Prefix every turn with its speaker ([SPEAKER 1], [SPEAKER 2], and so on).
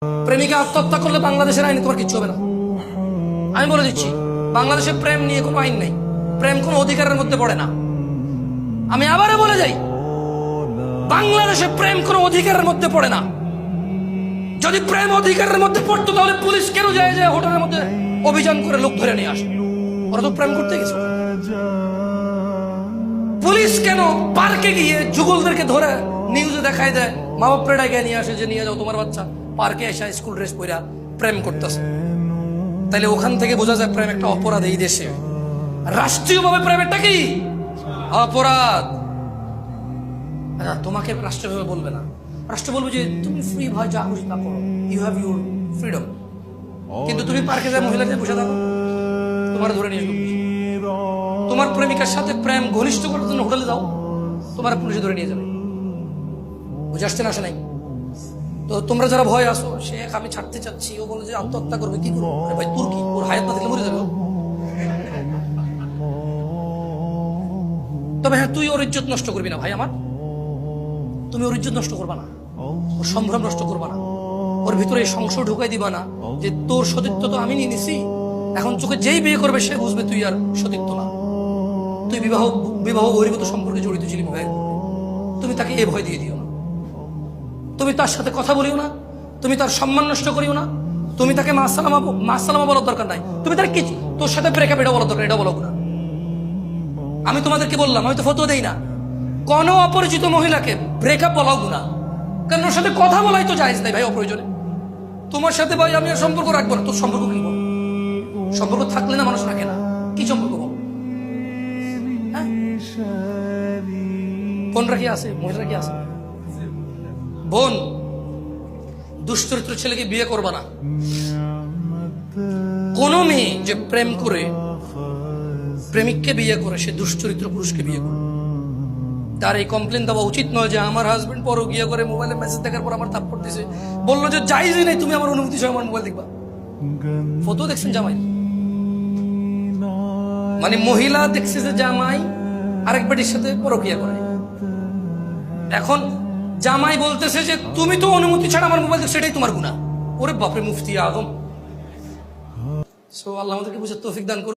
[SPEAKER 1] প্রেমিকা আত্মহত্যা করলে বাংলাদেশের আইনে তোমার কিচ্ছু হবে না। আমি বলে দিচ্ছি, বাংলাদেশে প্রেম নিয়ে কোনো আইন নাই, প্রেম কোনো অধিকারের মধ্যে পড়ে না। আমি আবারও বলে যাই, বাংলাদেশে প্রেম কোনো অধিকারের মধ্যে পড়ে না। যদি প্রেম অধিকারের মধ্যে পড়তো তাহলে পুলিশ কেন যায় যে হোটেলের মধ্যে অভিযান করে লোক ধরে নিয়ে আসে? ওরা তো প্রেম করতে গেছে। পুলিশ কেন পার্কে গিয়ে যুগলদেরকে ধরে নিউজে দেখায় দেয়, মা বাপ প্রেডায় নিয়ে আসে যে নিয়ে যাও তোমার বাচ্চা পার্কে এসে স্কুল ড্রেস পরা প্রেম করতেছে? তাইলে ওখান থেকে বোঝা যায় প্রেম একটা অপরাধ এই দেশে। রাষ্ট্রীয়ভাবে প্রেমেরটা কি অপরাধ। তোমাকে রাষ্ট্রীয়ভাবে বলবে না, রাষ্ট্র বলবে যে তুমি ফ্রি ভাই, যা খুশি তা করো, ইউ হ্যাভ ইউর ফ্রিডম। কিন্তু তুমি পার্কে যায় মহিলাদের বসে থাকো, তোমার ধরে নিয়ে যাবে। তোমার প্রেমিকার সাথে প্রেম ঘনিষ্ঠ করার জন্য হোটেলে যাও, তোমার পুলিশে ধরে নিয়ে যাবে। বুঝে আসছে না? আসে নাই তো? তোমরা যারা ভয় আসো, শেখ আমি ছাড়তে চাচ্ছি, ও বলে যে আত্মহত্যা করবে, কি করবো? আরে ভাই তুর্কি, ওর হায়াত না থাকলে মরে যাবে। তবে হ্যাঁ, তুই ওর ইজ্জত নষ্ট করবি না ভাই আমার। তুমি ওর ইজ্জত নষ্ট করবা না, ওর সম্ভ্রম নষ্ট করবা না, ওর ভিতরে এই সংশয় ঢুকাই দিবা না যে তোর সতীত্ব তো আমি নিয়ে নিছি, এখন চোখে যেই বিয়ে করবে সে বুঝবে তুই আর সতীত্ব না, তুই বিবাহ বহির্ভূত সম্পর্কে জড়িত ছিলি বিবাহের। তুমি তাকে এ ভয় দিয়ে দিও না, তুমি তার সাথে কথা বলিও না, তুমি তার সম্মান নষ্ট করিও না, তুমি তাকে মাসালামা বলার দরকার নাই, তুমি তার কি তোর সাথে ব্রেকআপ এটা বলার দরকার, এটা বলো না। আমি তোমাদেরকে বললাম, আমি তো ফতোয়া দেই না, কোন অপরিচিত মহিলাকে ব্রেকআপ বলাও গুনাহ, কারণ ওর সাথে কথা বলাই তো জায়েজ নাই ভাই অপ্রয়োজনে। তোমার সাথে ভাই আমি আর সম্পর্ক রাখবো না, তোর সম্পর্ক কি বল? সম্পর্ক থাকলে না মানুষ রাখে না, কি সম্পর্ক বল? বোনরা কি আছে, মহিলারা কি আছে? বোন, দুশ্চরিত্র ছেলেকে বিয়ে করবা না। কোন মেয়ে যে প্রেম করে প্রেমিককে বিয়ে করে সে দুশ্চরিত্র পুরুষকে বিয়ে করে। তার এই কমপ্লেন দেওয়া উচিত নয় যে আমার হাজবেন্ড পরকীয়া করে মোবাইলে মেসেজ দেখার পর আমার থাপ্পড় দিছে, বললো যে জায়েজই নেই, তুমি আমার অনুমতি সহ আমার মোবাইল দেখবা। ফটো দেখছেন জামাই, মানে মহিলা দেখছে যে জামাই আরেক বেটির সাথে পরকীয়া করে। এখন জামাই বলতেছে যে তুমি তো অনুমতি ছাড়া আমার মোবাইল দেখছো, সেটাই তোমার গুনাহ। ওরে বাপরে, মুফতি আজম। সো আল্লাহ আমাদেরকে বুঝে তৌফিক দান করুন।